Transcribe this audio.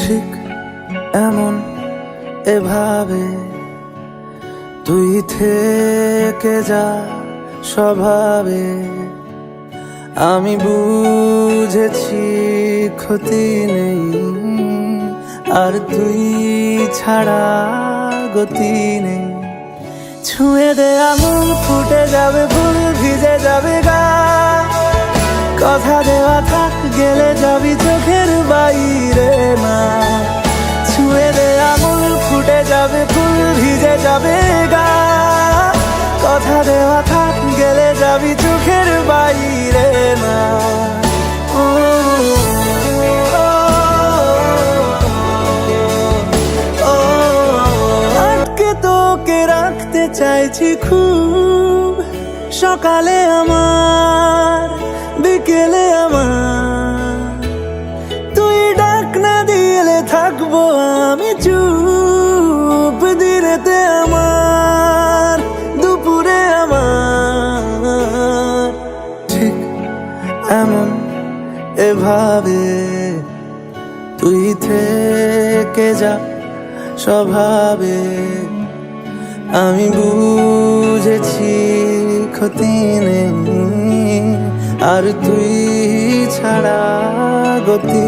ঠিক এমন এভাবে তুই থেকে যা স্বভাবে। আমি বুঝেছি ক্ষতি নেই, আর তুই ছাড়া গতি নেই। ছুঁয়ে দে আঙুল, ফুটে যাবে ফুল, ভিজে যাবে গা। কথা দেওয়া থাক, গেলে যাবি চোখের বাইরে না। ছুঁয়ে দে আঙুল, ফুটে যাবে ফুল, ভিজে যাবে গা। কথা দেওয়া থাক, গেলে যাবি চোখের বাইরে না। আটকে তোকে রাখতে চাইছি খুব, সকালে আমার, বিকেলে আমার। তুই ডাক না দিলে থাকবো আমি চুপ, দিনেতে আমার, দুপুরে আমার। ঠিক এমন এভাবে তুই থেকে যা স্বভাবে। আমি বুঝেছি ক্ষতি নেই, আর তুই ছাড়া গতি